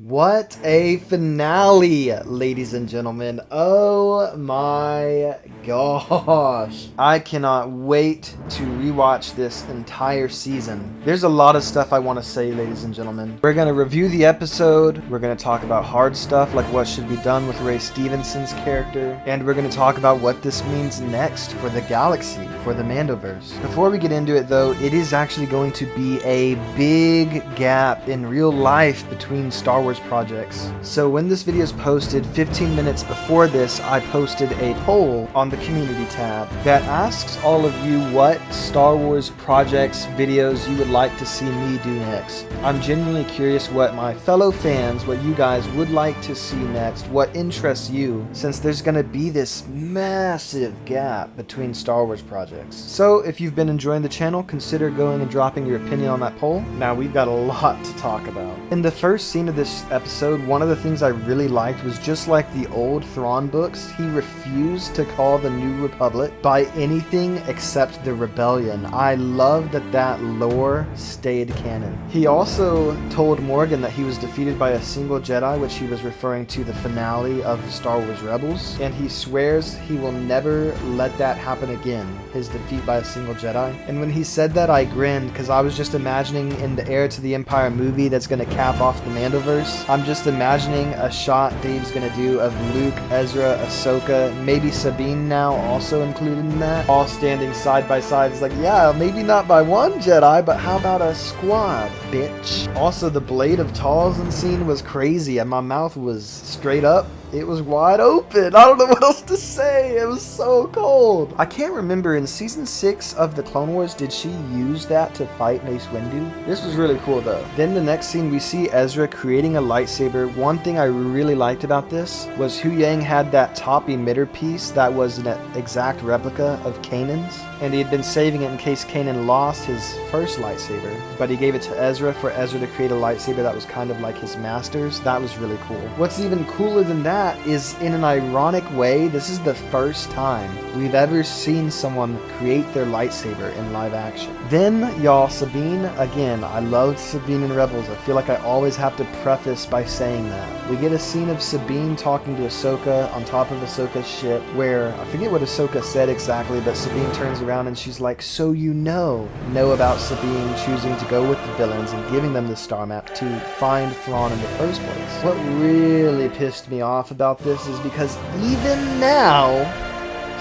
What a finale, ladies and gentlemen. Oh my gosh. I cannot wait to rewatch this entire season. There's a lot of stuff I want to say, ladies and gentlemen. We're going to review the episode. We're going to talk about hard stuff like what should be done with Ray Stevenson's character. And we're going to talk about what this means next for the galaxy, for the MandoVerse. Before we get into it though, it is actually going to be a big gap in real life between Star Wars projects. So when this video is posted, 15 minutes before this, I posted a poll on the community tab that asks all of you what Star Wars projects, videos you would like to see me do next. I'm genuinely curious what my fellow fans, what you guys would like to see next, what interests you, since there's going to be this massive gap between Star Wars projects. So if you've been enjoying the channel, consider going and dropping your opinion on that poll. Now we've got a lot to talk about. In the first scene of this episode, one of the things I really liked was, just like the old Thrawn books, he refused to call the New Republic by anything except the Rebellion. I love that lore stayed canon. He also told Morgan that he was defeated by a single Jedi, which he was referring to the finale of Star Wars Rebels, and he swears he will never let that happen again, his defeat by a single Jedi. And when he said that, I grinned, because I was just imagining in the Heir to the Empire movie that's going to cap off the MandoVerse, I'm just imagining a shot Dave's gonna do of Luke, Ezra, Ahsoka, maybe Sabine now also included in that, all standing side by side. It's like, yeah, maybe not by one Jedi, but how about a squad, bitch? Also, the Blade of Talzin scene was crazy, and my mouth was straight up. It was wide open. I don't know what else to say. It was so cold. I can't remember, in season 6 of the Clone Wars, did she use that to fight Mace Windu? This was really cool though. Then the next scene, we see Ezra creating a lightsaber. One thing I really liked about this was Huyang had that top emitter piece that was an exact replica of Kanan's, and he had been saving it in case Kanan lost his first lightsaber, but he gave it to Ezra for Ezra to create a lightsaber that was kind of like his master's. That was really cool. What's even cooler than that is, in an ironic way, this is the first time we've ever seen someone create their lightsaber in live action. Then, y'all, Sabine, again, I loved Sabine in Rebels. I feel like I always have to preface by saying that. We get a scene of Sabine talking to Ahsoka on top of Ahsoka's ship, where, I forget what Ahsoka said exactly, but Sabine turns around and she's like, so you know about Sabine choosing to go with the villains and giving them the star map to find Thrawn in the first place. What really pissed me off about this is because even now,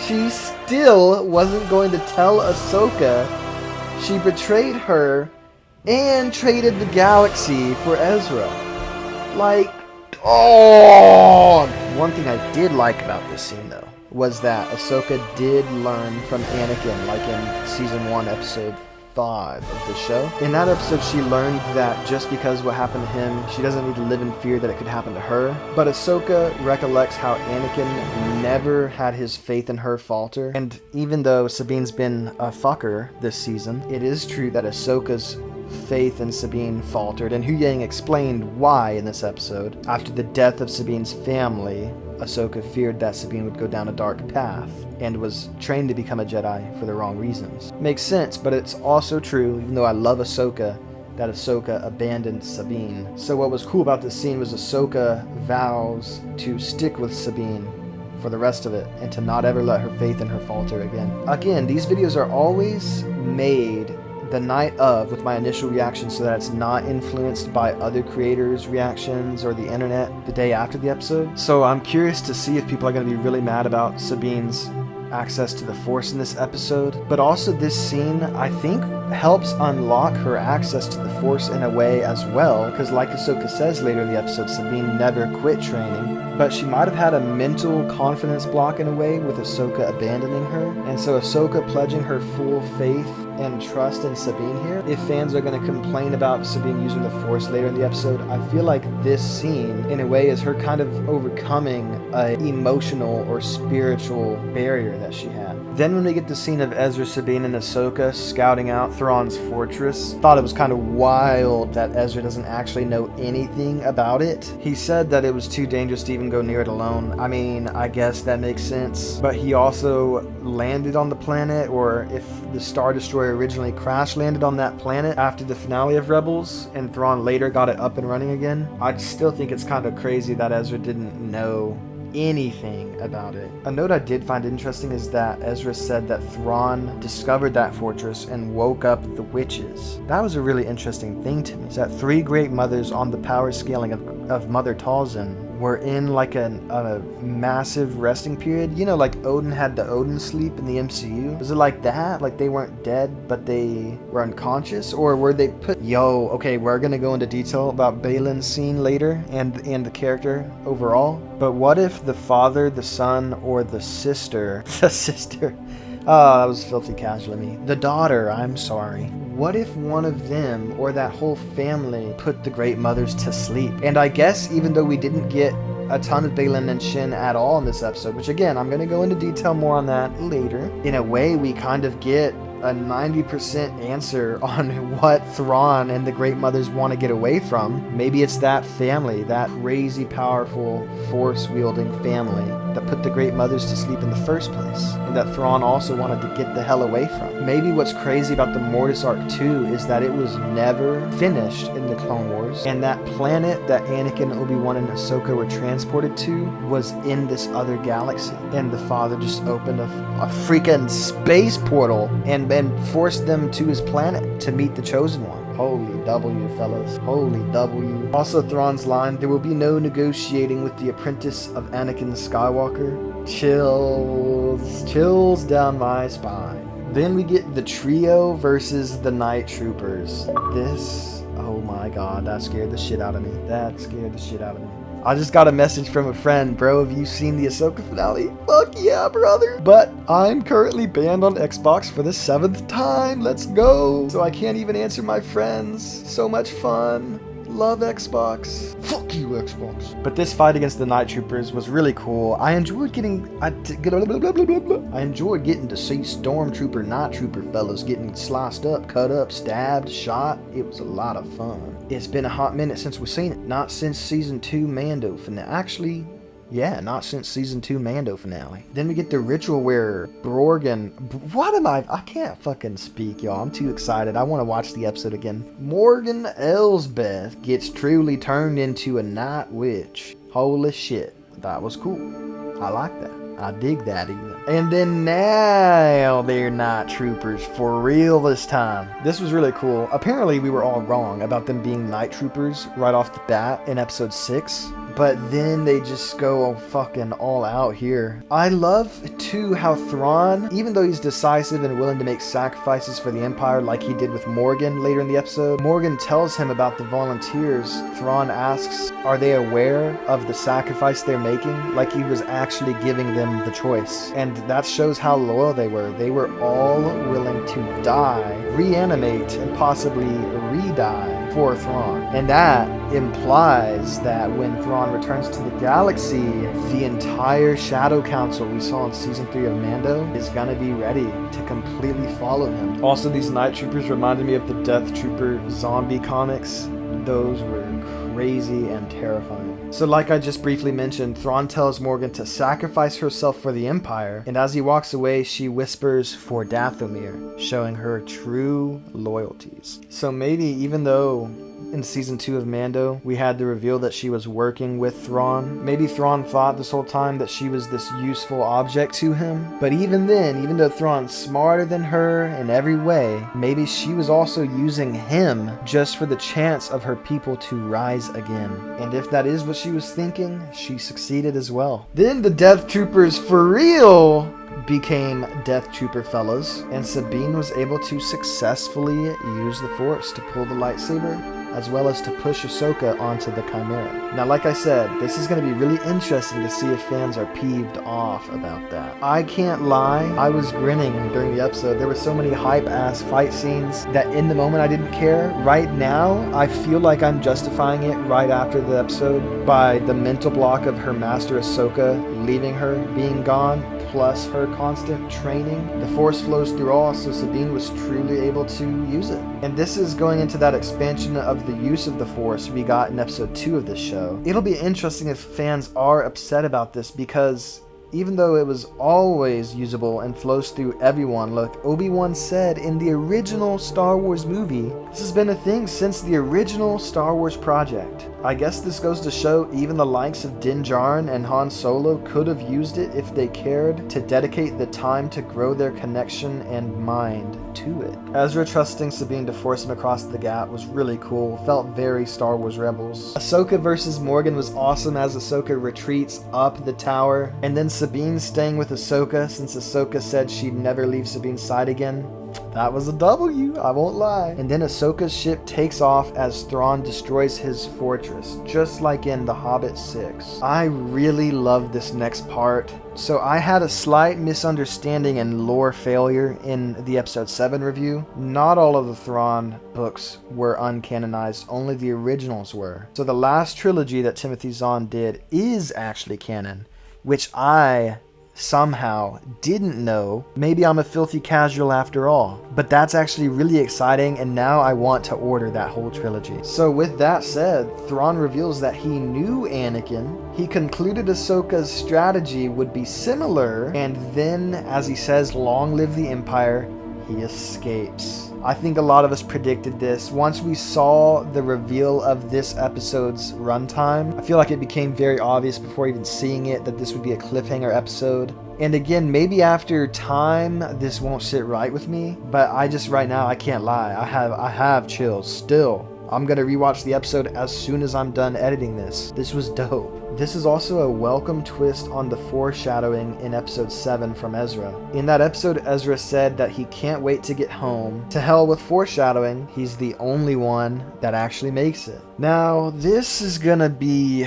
she still wasn't going to tell Ahsoka she betrayed her and traded the galaxy for Ezra. Like, oh! One thing I did like about this scene though was that Ahsoka did learn from Anakin, like in season 1 episode 5 of the show. In that episode, she learned that just because what happened to him, she doesn't need to live in fear that it could happen to her. But Ahsoka recollects how Anakin never had his faith in her falter. And even though Sabine's been a fucker this season, it is true that Ahsoka's faith in Sabine faltered, and Huyang explained why in this episode. After the death of Sabine's family, Ahsoka feared that Sabine would go down a dark path and was trained to become a Jedi for the wrong reasons. Makes sense, but it's also true, even though I love Ahsoka, that Ahsoka abandoned Sabine. So what was cool about this scene was Ahsoka vows to stick with Sabine for the rest of it and to not ever let her faith in her falter again. Again, these videos are always made the night of with my initial reaction so that it's not influenced by other creators' reactions or the internet the day after the episode. So I'm curious to see if people are going to be really mad about Sabine's access to the Force in this episode. But also this scene, I think, helps unlock her access to the Force in a way as well, because like Ahsoka says later in the episode, Sabine never quit training, but she might have had a mental confidence block in a way with Ahsoka abandoning her, and so Ahsoka pledging her full faith and trust in Sabine here. If fans are going to complain about Sabine using the Force later in the episode, I feel like this scene, in a way, is her kind of overcoming an emotional or spiritual barrier that she had. Then when we get the scene of Ezra, Sabine, and Ahsoka scouting out Thrawn's fortress, thought it was kind of wild that Ezra doesn't actually know anything about it. He said that it was too dangerous to even go near it alone. I mean, I guess that makes sense, but he also landed on the planet, or if the Star Destroyer Empire originally crash landed on that planet after the finale of Rebels, and Thrawn later got it up and running again. I still think it's kind of crazy that Ezra didn't know anything about it. A note I did find interesting is that Ezra said that Thrawn discovered that fortress and woke up the witches. That was a really interesting thing to me. Is that 3 great mothers on the power scaling of Mother Talzin were in like a massive resting period. You know, like Odin had the Odin sleep in the MCU. Was it like that? Like they weren't dead, but they were unconscious? Or were they put... Okay, we're gonna go into detail about Balin's scene later and the character overall. But what if the father, the son, or the sister... Oh, that was filthy casual of me. The daughter, I'm sorry. What if one of them or that whole family put the Great Mothers to sleep? And I guess even though we didn't get a ton of Balin and Shin at all in this episode, which again, I'm going to go into detail more on that later. In a way, we kind of get a 90% answer on what Thrawn and the Great Mothers want to get away from. Maybe it's that family, that crazy powerful force-wielding family that put the Great Mothers to sleep in the first place, and that Thrawn also wanted to get the hell away from. Maybe what's crazy about the Mortis arc too is that it was never finished in the Clone Wars, and that planet that Anakin, Obi-Wan, and Ahsoka were transported to was in this other galaxy, and the father just opened a freaking space portal and forced them to his planet to meet the Chosen One. Holy W, fellas. Holy W. Also, Thrawn's line, there will be no negotiating with the apprentice of Anakin Skywalker. Chills down my spine. Then we get the trio versus the Night Troopers. This, oh my god, that scared the shit out of me. I just got a message from a friend, bro, have you seen the Ahsoka finale? Fuck yeah, brother. But I'm currently banned on Xbox for the 7th time. Let's go. So I can't even answer my friends. So much fun. Love Xbox. Fuck you, Xbox. But this fight against the Night Troopers was really cool. I enjoyed getting to see Stormtrooper, Night Trooper fellas getting sliced up, cut up, stabbed, shot. It was a lot of fun. It's been a hot minute since we've seen it. Not since season 2 Mando finale. Actually, yeah, not since season 2 Mando finale. Then we get the ritual where Borgin... I can't fucking speak, y'all. I'm too excited. I want to watch the episode again. Morgan Elsbeth gets truly turned into a night witch. Holy shit. That was cool. I like that. I dig that even. And then now they're Night Troopers for real this time. This was really cool. Apparently we were all wrong about them being Night Troopers right off the bat in episode 6. But then they just go fucking all out here. I love, too, how Thrawn, even though he's decisive and willing to make sacrifices for the Empire like he did with Morgan later in the episode, Morgan tells him about the volunteers. Thrawn asks, are they aware of the sacrifice they're making? Like he was actually giving them the choice. And that shows how loyal they were. They were all willing to die, reanimate, and possibly re-die for Thrawn. And that implies that when Thrawn returns to the galaxy, the entire Shadow Council we saw in season 3 of Mando is gonna be ready to completely follow him. Also, these Night Troopers reminded me of the Death Trooper zombie comics. Those were crazy and terrifying. So like I just briefly mentioned, Thrawn tells Morgan to sacrifice herself for the Empire, and as he walks away, she whispers for Dathomir, showing her true loyalties. So maybe even though in season 2 of Mando, we had the reveal that she was working with Thrawn. Maybe Thrawn thought this whole time that she was this useful object to him. But even then, even though Thrawn's smarter than her in every way, maybe she was also using him just for the chance of her people to rise again. And if that is what she was thinking, she succeeded as well. Then the Death Troopers for real became Death Trooper fellas, and Sabine was able to successfully use the Force to pull the lightsaber, as well as to push Ahsoka onto the Chimera. Now, like I said, this is going to be really interesting to see if fans are peeved off about that. I can't lie, I was grinning during the episode. There were so many hype-ass fight scenes that in the moment I didn't care. Right now, I feel like I'm justifying it right after the episode by the mental block of her master Ahsoka leaving her, being gone, plus her constant training. The Force flows through all, so Sabine was truly able to use it. And this is going into that expansion of the use of the Force we got in episode 2 of this show. It'll be interesting if fans are upset about this, because even though it was always usable and flows through everyone. Look, Obi-Wan said in the original Star Wars movie, this has been a thing since the original Star Wars project. I guess this goes to show even the likes of Din Djarin and Han Solo could have used it if they cared to dedicate the time to grow their connection and mind to it. Ezra trusting Sabine to force him across the gap was really cool, felt very Star Wars Rebels. Ahsoka versus Morgan was awesome as Ahsoka retreats up the tower, and then Sabine staying with Ahsoka since Ahsoka said she'd never leave Sabine's side again. That was a W, I won't lie. And then Ahsoka's ship takes off as Thrawn destroys his fortress, just like in The Hobbit 6. I really love this next part. So I had a slight misunderstanding and lore failure in the episode 7 review. Not all of the Thrawn books were uncanonized, only the originals were. So the last trilogy that Timothy Zahn did is actually canon, which I somehow didn't know. Maybe I'm a filthy casual after all, but that's actually really exciting, and now I want to order that whole trilogy. So with that said, Thrawn reveals that he knew Anakin. He concluded Ahsoka's strategy would be similar, and then, as he says, long live the Empire, he escapes. I think a lot of us predicted this. Once we saw the reveal of this episode's runtime, I feel like it became very obvious before even seeing it that this would be a cliffhanger episode. And again, maybe after time, this won't sit right with me, but I just, right now, I can't lie. I have chills still. I'm gonna rewatch the episode as soon as I'm done editing this. This was dope. This is also a welcome twist on the foreshadowing in episode 7 from Ezra. In that episode, Ezra said that he can't wait to get home. To hell with foreshadowing, he's the only one that actually makes it. Now, this is gonna be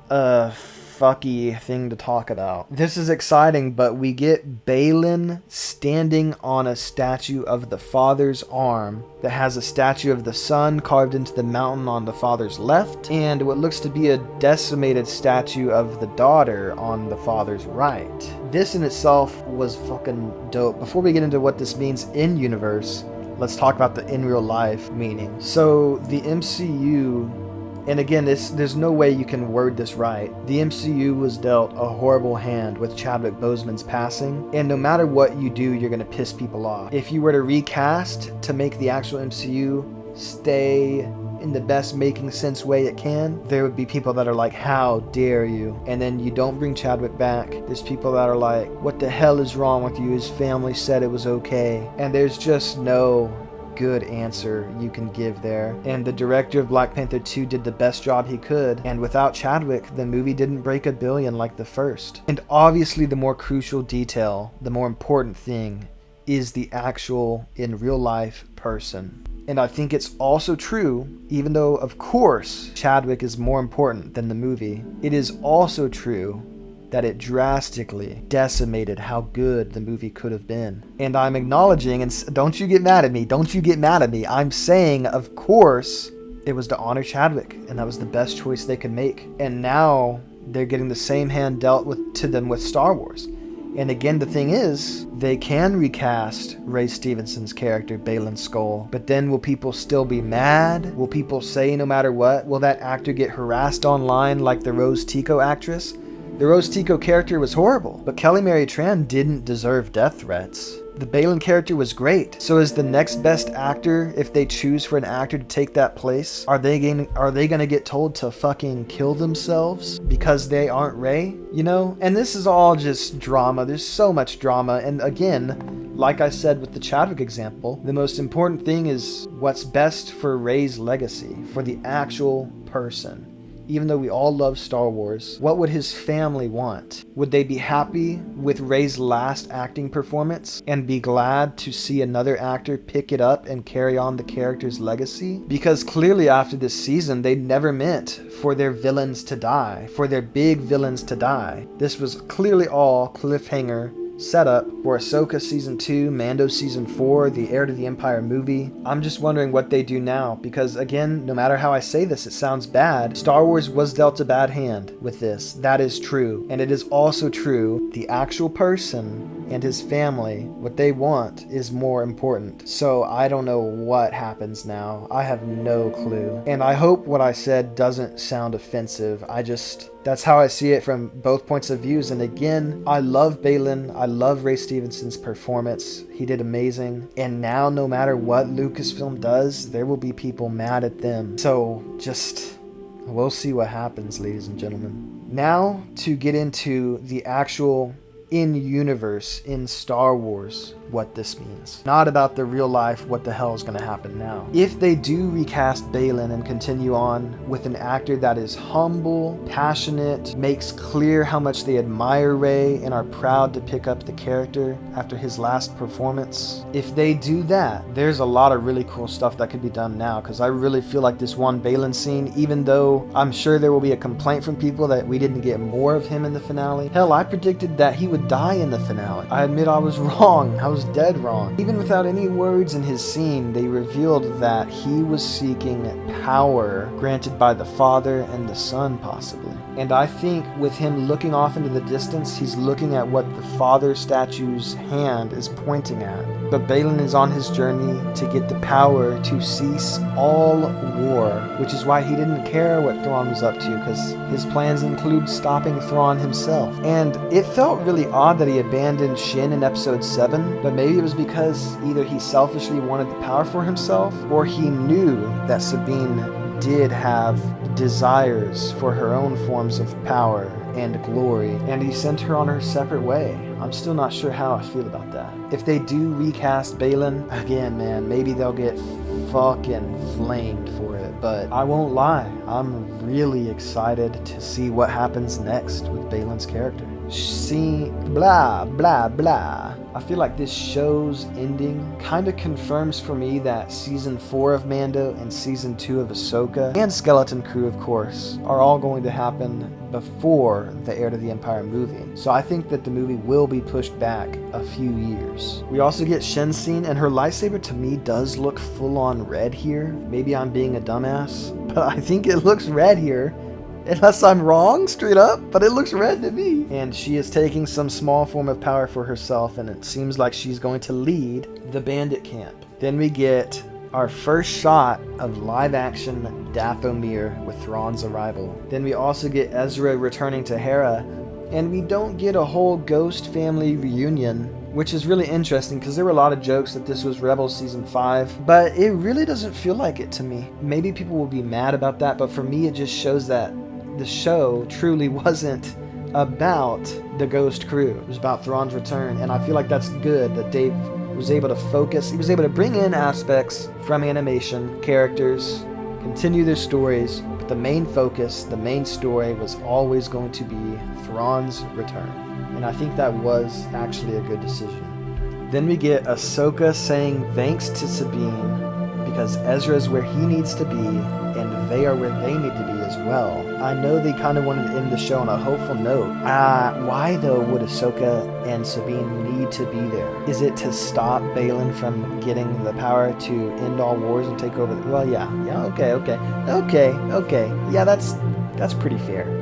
a fucky thing to talk about. This is exciting, but we get Baylan standing on a statue of the father's arm that has a statue of the son carved into the mountain on the father's left, and what looks to be a decimated statue of the daughter on the father's right. This in itself was fucking dope. Before we get into what this means in universe, let's talk about the in real life meaning. So the MCU, and again, there's no way you can word this right. The MCU was dealt a horrible hand with Chadwick Boseman's passing, and no matter what you do, you're gonna piss people off. If you were to recast to make the actual MCU stay in the best making sense way it can, there would be people that are like, how dare you? And then you don't bring Chadwick back. There's people that are like, what the hell is wrong with you? His family said it was okay. And there's just no good answer you can give there. And the director of Black Panther 2 did the best job he could, and without Chadwick, the movie didn't break $1 billion like the first. And obviously the more crucial detail, the more important thing, is the actual, in real life, person. And I think it's also true, even though of course Chadwick is more important than the movie, it is also true that it drastically decimated how good the movie could have been. And I'm acknowledging, and don't you get mad at me, don't you get mad at me, I'm saying, of course, it was to honor Chadwick, and that was the best choice they could make. And now they're getting the same hand dealt to them with Star Wars. And again, the thing is, they can recast Ray Stevenson's character, Baylan Skoll, but then will people still be mad? Will people say no matter what? Will that actor get harassed online like the Rose Tico actress? The Rose Tico character was horrible, but Kelly Mary Tran didn't deserve death threats. The Baylan character was great. So is the next best actor, if they choose for an actor to take that place, are they gonna get told to fucking kill themselves because they aren't Ray? You know? And this is all just drama. There's so much drama. And again, like I said with the Chadwick example, the most important thing is what's best for Ray's legacy, for the actual person. Even though we all love Star Wars, what would his family want? Would they be happy with Ray's last acting performance and be glad to see another actor pick it up and carry on the character's legacy? Because clearly after this season, they never meant for their villains to die, for their big villains to die. This was clearly all cliffhanger setup for Ahsoka Season 2, Mando Season 4, the Heir to the Empire movie. I'm just wondering what they do now, because again, no matter how I say this, it sounds bad. Star Wars was dealt a bad hand with this. That is true. And it is also true, the actual person and his family, what they want is more important. So I don't know what happens now. I have no clue. And I hope what I said doesn't sound offensive. That's how I see it from both points of views. And again, I love Baylan. I love Ray Stevenson's performance. He did amazing. And now, no matter what Lucasfilm does, there will be people mad at them. So just, we'll see what happens, ladies and gentlemen. Now to get into the actual in-universe, in Star Wars, what this means. Not about the real life, what the hell is going to happen now. If they do recast Baylan and continue on with an actor that is humble, passionate, makes clear how much they admire Rey and are proud to pick up the character after his last performance, if they do that, there's a lot of really cool stuff that could be done now, because I really feel like this one Baylan scene, even though I'm sure there will be a complaint from people that we didn't get more of him in the finale. Hell, I predicted that he would die in the finale. I admit I was wrong. I was dead wrong. Even without any words in his scene, they revealed that he was seeking power granted by the Father and the Son, possibly. And I think with him looking off into the distance, he's looking at what the Father statue's hand is pointing at. But Baylan is on his journey to get the power to cease all war, which is why he didn't care what Thrawn was up to, because his plans include stopping Thrawn himself. And it felt really odd that he abandoned Shin in episode 7, but maybe it was because either he selfishly wanted the power for himself, or he knew that Sabine did have desires for her own forms of power and glory, and he sent her on her separate way. I'm still not sure how I feel about that. If they do recast Baylan, again, man, maybe they'll get fucking flamed for it, but I won't lie, I'm really excited to see what happens next with Baylan's character. See, blah, blah, blah. I feel like this show's ending kind of confirms for me that Season 4 of Mando and Season 2 of Ahsoka, and Skeleton Crew, of course, are all going to happen before the Heir to the Empire movie. So I think that the movie will be pushed back a few years. We also get Shen's scene, and her lightsaber to me does look full-on red here. Maybe I'm being a dumbass, but I think it looks red here. Unless I'm wrong, straight up, but it looks red to me. And she is taking some small form of power for herself, and it seems like she's going to lead the bandit camp. Then we get our first shot of live-action Dathomir with Thrawn's arrival. Then we also get Ezra returning to Hera, and we don't get a whole Ghost family reunion, which is really interesting because there were a lot of jokes that this was Rebels Season 5, but it really doesn't feel like it to me. Maybe people will be mad about that, but for me it just shows that the show truly wasn't about the Ghost crew. It was about Thrawn's return, and I feel like that's good that Dave was able to focus. He was able to bring in aspects from animation, characters, continue their stories, but the main focus, the main story was always going to be Thrawn's return. And I think that was actually a good decision. Then we get Ahsoka saying thanks to Sabine because Ezra is where he needs to be, and they are where they need to be as well. I know they kind of wanted to end the show on a hopeful note. Why though would Ahsoka and Sabine need to be there? Is it to stop Baylan from getting the power to end all wars and take over? Well, yeah, okay. Yeah, that's pretty fair.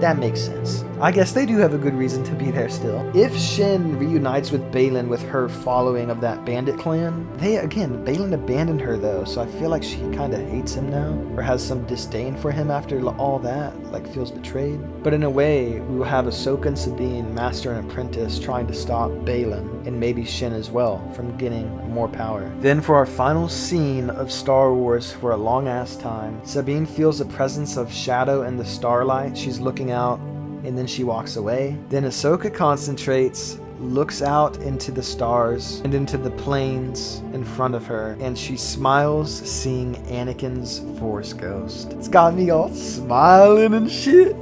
That makes sense. I guess they do have a good reason to be there still. If Shin reunites with Baylan with her following of that bandit clan, Baylan abandoned her though, so I feel like she kind of hates him now, or has some disdain for him after all that, like feels betrayed. But in a way, we will have Ahsoka and Sabine, master and apprentice, trying to stop Baylan, and maybe Shin as well, from getting more power. Then for our final scene of Star Wars for a long ass time, Sabine feels the presence of shadow in the starlight. She's looking out, and then she walks away. Then Ahsoka concentrates, looks out into the stars and into the plains in front of her, and she smiles, seeing Anakin's Force ghost. It's got me all smiling and shit.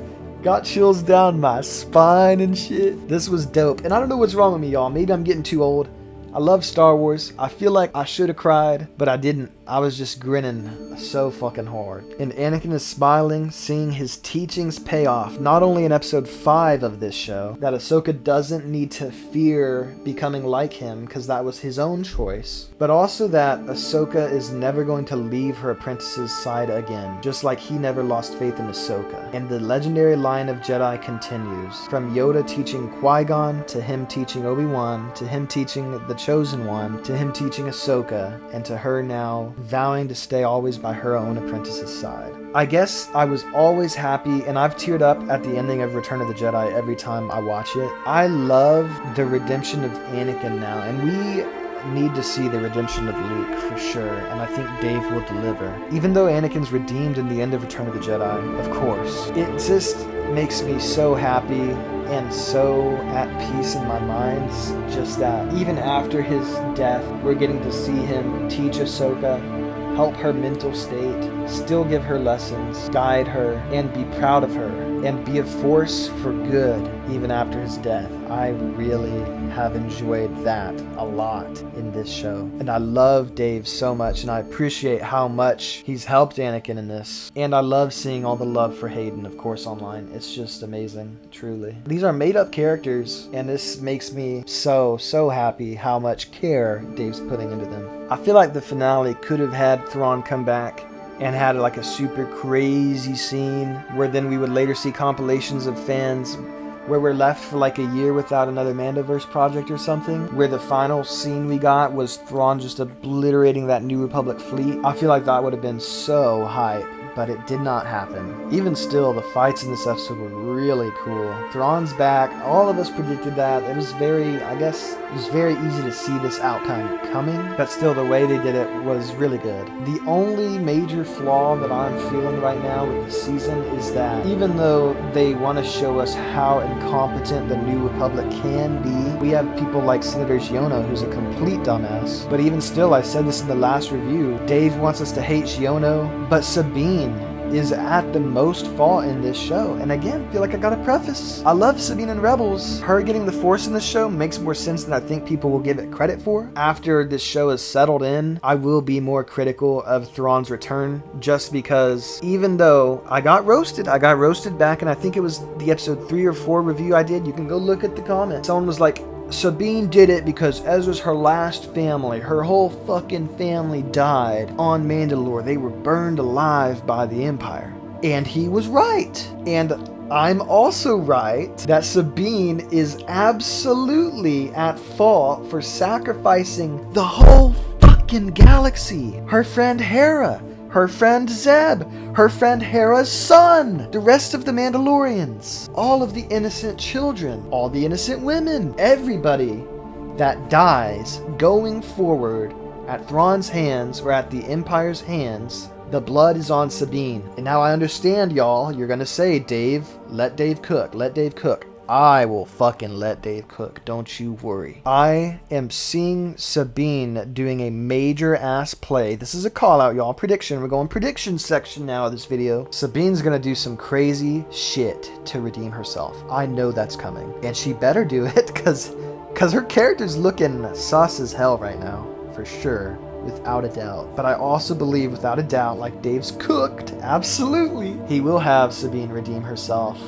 Got chills down my spine and shit. This was dope, and I don't know what's wrong with me, y'all. Maybe I'm getting too old. I love Star Wars. I feel like I should have cried, but I didn't. I was just grinning so fucking hard. And Anakin is smiling, seeing his teachings pay off, not only in episode 5 of this show, that Ahsoka doesn't need to fear becoming like him because that was his own choice, but also that Ahsoka is never going to leave her apprentice's side again, just like he never lost faith in Ahsoka. And the legendary line of Jedi continues, from Yoda teaching Qui-Gon, to him teaching Obi-Wan, to him teaching the chosen one, to him teaching Ahsoka, and to her now vowing to stay always by her own apprentice's side. I guess I was always happy, and I've teared up at the ending of Return of the Jedi every time I watch it. I love the redemption of Anakin now, and we need to see the redemption of Luke for sure, and I think Dave will deliver. Even though Anakin's redeemed in the end of Return of the Jedi, of course, it just makes me so happy and so at peace in my mind, just that even after his death, we're getting to see him teach Ahsoka, help her mental state, still give her lessons, guide her, and be proud of her, and be a force for good even after his death. I really have enjoyed that a lot in this show. And I love Dave so much, and I appreciate how much he's helped Anakin in this. And I love seeing all the love for Hayden, of course, online. It's just amazing, truly. These are made-up characters, and this makes me so happy how much care Dave's putting into them. I feel like the finale could have had Thrawn come back and had like a super crazy scene where then we would later see compilations of fans where we're left for like a year without another MandoVerse project or something, where the final scene we got was Thrawn just obliterating that New Republic fleet. I feel like that would have been so hype, but it did not happen. Even still, the fights in this episode were really cool. Thrawn's back. All of us predicted that. It was very easy to see this outcome coming, but still the way they did it was really good. The only major flaw that I'm feeling right now with the season is that even though they want to show us how incompetent the New Republic can be, we have people like Senator Xiono, who's a complete dumbass. But even still, I said this in the last review, Dave wants us to hate Xiono, but Sabine is at the most fault in this show. And again, I feel like I gotta preface, I love Sabine in Rebels. Her getting the Force in this show makes more sense than I think people will give it credit for. After this show is settled in, I will be more critical of Thrawn's return, just because even though I got roasted back, and I think it was the episode 3 or 4 review I did. You can go look at the comments. Someone was like, Sabine did it because Ezra's her last family. Her whole fucking family died on Mandalore. They were burned alive by the Empire. And he was right. And I'm also right that Sabine is absolutely at fault for sacrificing the whole fucking galaxy. Her friend Hera, her friend Zeb, her friend Hera's son, the rest of the Mandalorians, all of the innocent children, all the innocent women, everybody that dies going forward at Thrawn's hands or at the Empire's hands, the blood is on Sabine. And now I understand, y'all, you're gonna say, Dave, let Dave cook, let Dave cook. I will fucking let Dave cook, don't you worry. I am seeing Sabine doing a major ass play. This is a call out, y'all. Prediction. We're going prediction section now of this video. Sabine's gonna do some crazy shit to redeem herself. I know that's coming. And she better do it, cause her character's looking sus as hell right now, for sure. Without a doubt. But I also believe, without a doubt, like Dave's cooked, absolutely, he will have Sabine redeem herself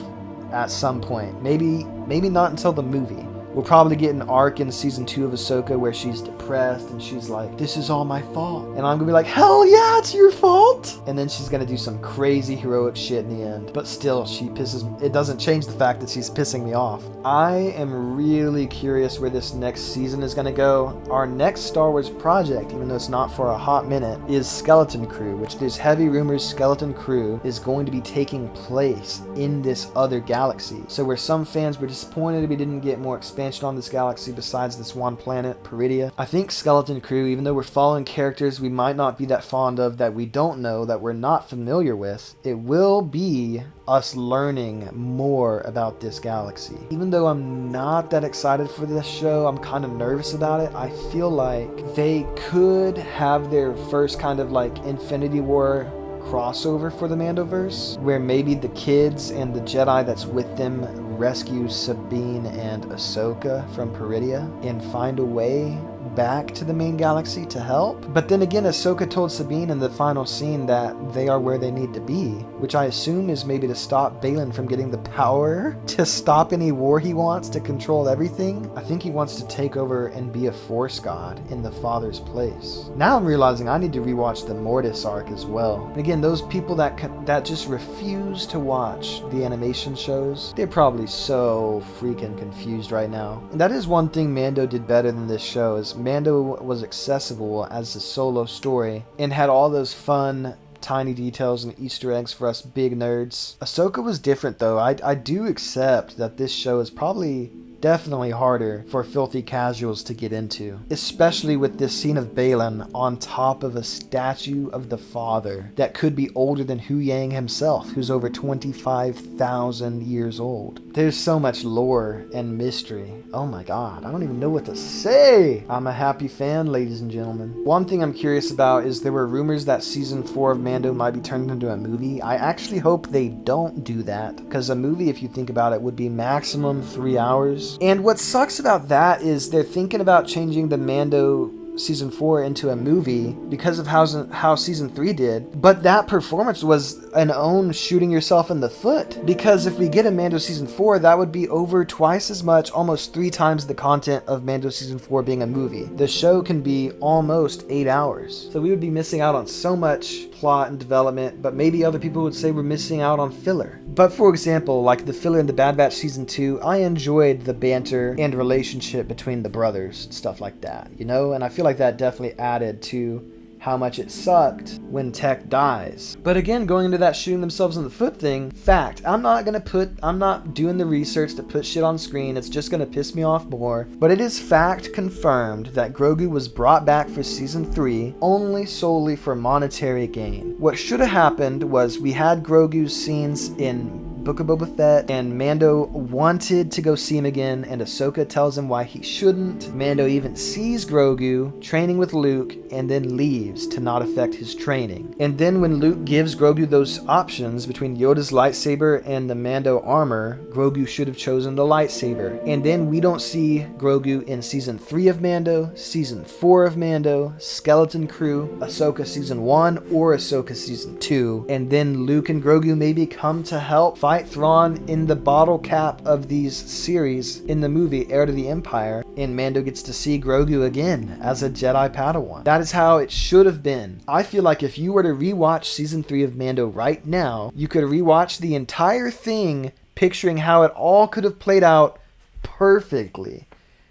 at some point. Maybe not until the movie. We'll probably get an arc in season 2 of Ahsoka where she's depressed and she's like, this is all my fault. And I'm gonna be like, hell yeah, it's your fault. And then she's gonna do some crazy heroic shit in the end. But still, it doesn't change the fact that she's pissing me off. I am really curious where this next season is gonna go. Our next Star Wars project, even though it's not for a hot minute, is Skeleton Crew, which there's heavy rumors Skeleton Crew is going to be taking place in this other galaxy. So where some fans were disappointed we didn't get more expansion on this galaxy besides this one planet, Peridia. I think Skeleton Crew, even though we're following characters we might not be that fond of, that we don't know, that we're not familiar with, it will be us learning more about this galaxy. Even though I'm not that excited for this show, I'm kind of nervous about it. I feel like they could have their first kind of like Infinity War crossover for the MandoVerse, where maybe the kids and the Jedi that's with them rescue Sabine and Ahsoka from Peridia and find a way back to the main galaxy to help. But then again, Ahsoka told Sabine in the final scene that they are where they need to be, which I assume is maybe to stop Balin from getting the power to stop any war he wants, to control everything. I think he wants to take over and be a Force god in the Father's place. Now I'm realizing I need to rewatch the Mortis arc as well. And again, those people that just refuse to watch the animation shows, they're probably so freaking confused right now. And that is one thing Mando did better than this show, is Mando was accessible as a solo story and had all those fun tiny details and Easter eggs for us big nerds. Ahsoka was different though. I do accept that this show is probably definitely harder for filthy casuals to get into, especially with this scene of Balin on top of a statue of the father that could be older than Hu Yang himself, who's over 25,000 years old. There's so much lore and mystery. Oh my god, I don't even know what to say. I'm a happy fan, ladies and gentlemen. One thing I'm curious about is there were rumors that season 4 of Mando might be turned into a movie. I actually hope they don't do that, because a movie, if you think about it, would be maximum 3 hours. And what sucks about that is they're thinking about changing the Mando season 4 into a movie because of how season 3 did, but that performance was an own shooting yourself in the foot, because if we get a Mando season 4, that would be over twice as much, almost 3 times the content of Mando season 4 being a movie. The show can be almost 8 hours, so we would be missing out on so much plot and development, but maybe other people would say we're missing out on filler. But for example, like the filler in the Bad Batch season 2, I enjoyed the banter and relationship between the brothers and stuff like that, you know, and I feel like that definitely added to how much it sucked when Tech dies. But again, going into that shooting themselves in the foot thing, fact, I'm not doing the research to put shit on screen, it's just gonna piss me off more, but it is fact confirmed that Grogu was brought back for season 3 only solely for monetary gain. What should have happened was we had Grogu's scenes in Book of Boba Fett, and Mando wanted to go see him again, and Ahsoka tells him why he shouldn't. Mando even sees Grogu training with Luke and then leaves to not affect his training. And then when Luke gives Grogu those options between Yoda's lightsaber and the Mando armor, Grogu should have chosen the lightsaber. And then we don't see Grogu in season 3 of Mando, season 4 of Mando, Skeleton Crew, Ahsoka season 1, or Ahsoka season 2. And then Luke and Grogu maybe come to help fight Thrawn in the bottle cap of these series in the movie Heir to the Empire, and Mando gets to see Grogu again as a Jedi Padawan. That is how it should have been. I feel like if you were to rewatch season 3 of Mando right now, you could rewatch the entire thing picturing how it all could have played out perfectly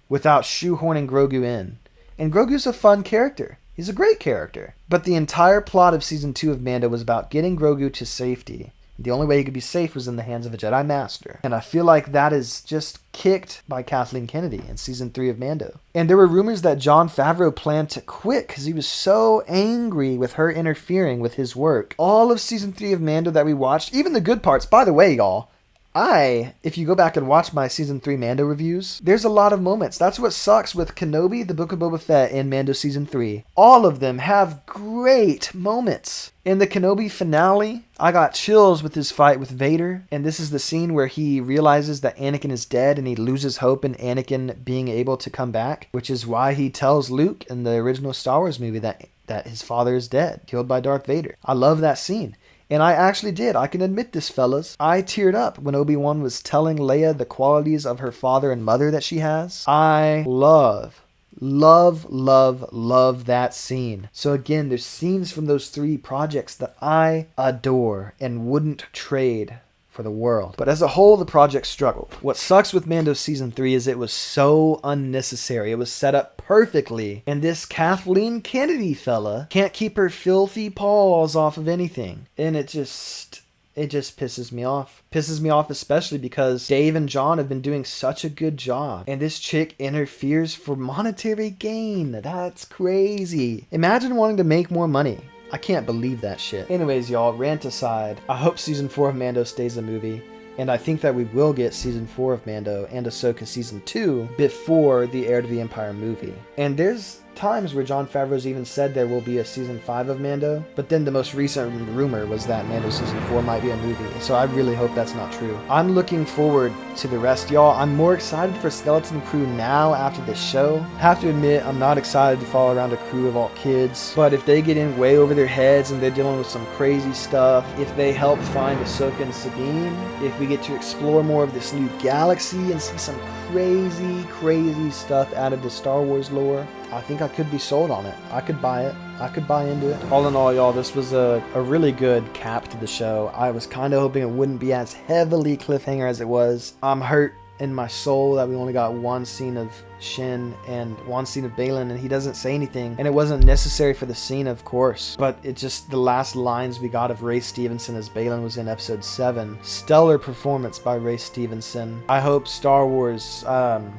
without shoehorning Grogu in. And Grogu's a fun character. He's a great character. But the entire plot of season 2 of Mando was about getting Grogu to safety. The only way he could be safe was in the hands of a Jedi Master. And I feel like that is just kicked by Kathleen Kennedy in season 3 of Mando. And there were rumors that Jon Favreau planned to quit because he was so angry with her interfering with his work. All of season 3 of Mando that we watched, even the good parts, by the way, y'all, if you go back and watch my season 3 Mando reviews, there's a lot of moments. That's what sucks with Kenobi, the Book of Boba Fett, and Mando season 3. All of them have great moments. In the Kenobi finale, I got chills with his fight with Vader, and this is the scene where he realizes that Anakin is dead and he loses hope in Anakin being able to come back, which is why he tells Luke in the original Star Wars movie that his father is dead, killed by Darth Vader. I love that scene. And I actually did. I can admit this, fellas. I teared up when Obi-Wan was telling Leia the qualities of her father and mother that she has. I love that scene. So again, there's scenes from those 3 projects that I adore and wouldn't trade for the world. But as a whole, the project struggled. What sucks with Mando season 3 is it was so unnecessary. It was set up perfectly, and this Kathleen Kennedy fella can't keep her filthy paws off of anything. And it just pisses me off. Pisses me off especially because Dave and John have been doing such a good job, and this chick interferes for monetary gain. That's crazy. Imagine wanting to make more money. I can't believe that shit. Anyways, y'all, rant aside, I hope season 4 of Mando stays a movie, and I think that we will get season 4 of Mando and Ahsoka season 2 before the Heir to the Empire movie. And there's times where Jon Favreau's even said there will be a season 5 of Mando, but then the most recent rumor was that Mando season 4 might be a movie, so I really hope that's not true. I'm looking forward to the rest, y'all. I'm more excited for Skeleton Crew now after this show. Have to admit, I'm not excited to follow around a crew of all kids, but if they get in way over their heads and they're dealing with some crazy stuff, if they help find Ahsoka and Sabine, if we get to explore more of this new galaxy and see some crazy stuff added to Star Wars lore, I think I could be sold on it. I could buy it. I could buy into it. All in all, y'all, this was a really good cap to the show. I was kind of hoping it wouldn't be as heavily cliffhanger as it was. I'm hurt in my soul that we only got one scene of Shin and one scene of Balin, and he doesn't say anything, and it wasn't necessary for the scene, of course, but it just, the last lines we got of Ray Stevenson as Balin was in episode 7. Stellar performance by Ray Stevenson. I hope Star Wars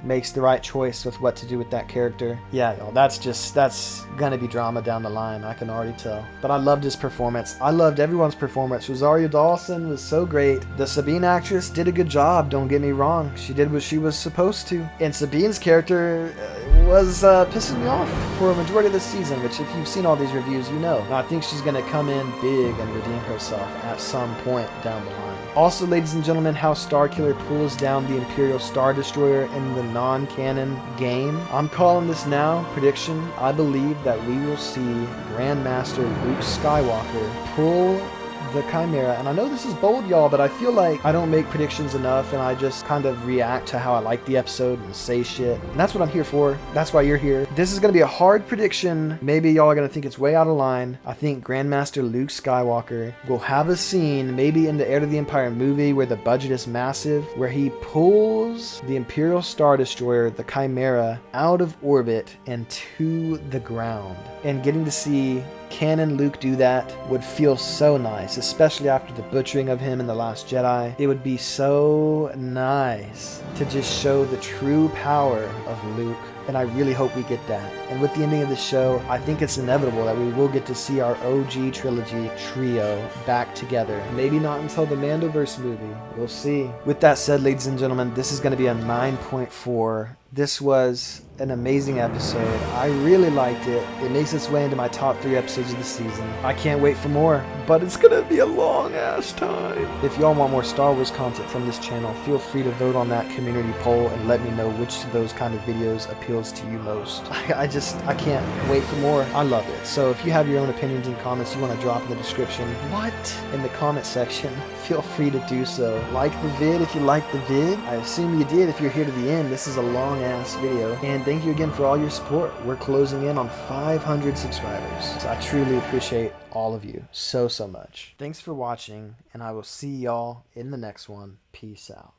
makes the right choice with what to do with that character. Yeah, y'all, that's gonna be drama down the line, I can already tell. But I loved his performance. I loved everyone's performance. Rosario Dawson was so great. The Sabine actress did a good job, don't get me wrong. She did what she was supposed to. And Sabine's character was pissing me off for a majority of the season, which if you've seen all these reviews, you know. And I think she's gonna come in big and redeem herself at some point down the line. Also, ladies and gentlemen, how Starkiller pulls down the Imperial Star Destroyer in the non-canon game. I'm calling this now, prediction. I believe that we will see Grandmaster Luke Skywalker pull the Chimera. And I know this is bold, y'all, but I feel like I don't make predictions enough, and I just kind of react to how I like the episode and say shit. And that's what I'm here for. That's why you're here. This is going to be a hard prediction. Maybe y'all are going to think it's way out of line. I think Grandmaster Luke Skywalker will have a scene, maybe in the Heir to the Empire movie where the budget is massive, where he pulls the Imperial Star Destroyer, the Chimera, out of orbit and to the ground. And getting to see canon Luke do that would feel so nice, especially after the butchering of him in The Last Jedi. It would be so nice to just show the true power of Luke, and I really hope we get that. And with the ending of the show, I think it's inevitable that we will get to see our OG trilogy trio back together. Maybe not until the MandoVerse movie. We'll see. With that said, ladies and gentlemen, this is going to be a 9.4. This was an amazing episode. I really liked it. It makes its way into my top 3 episodes of the season. I can't wait for more, but it's gonna be a long ass time. If y'all want more Star Wars content from this channel, feel free to vote on that community poll and let me know which of those kind of videos appeals to you most. I can't wait for more. I love it. So if you have your own opinions and comments you want to drop in the description, in the comment section, feel free to do so. Like the vid if you like the vid. I assume you did if you're here to the end. This is a long ass video. And thank you again for all your support. We're closing in on 500 subscribers. So I truly appreciate all of you so much. Thanks for watching, and I will see y'all in the next one. Peace out.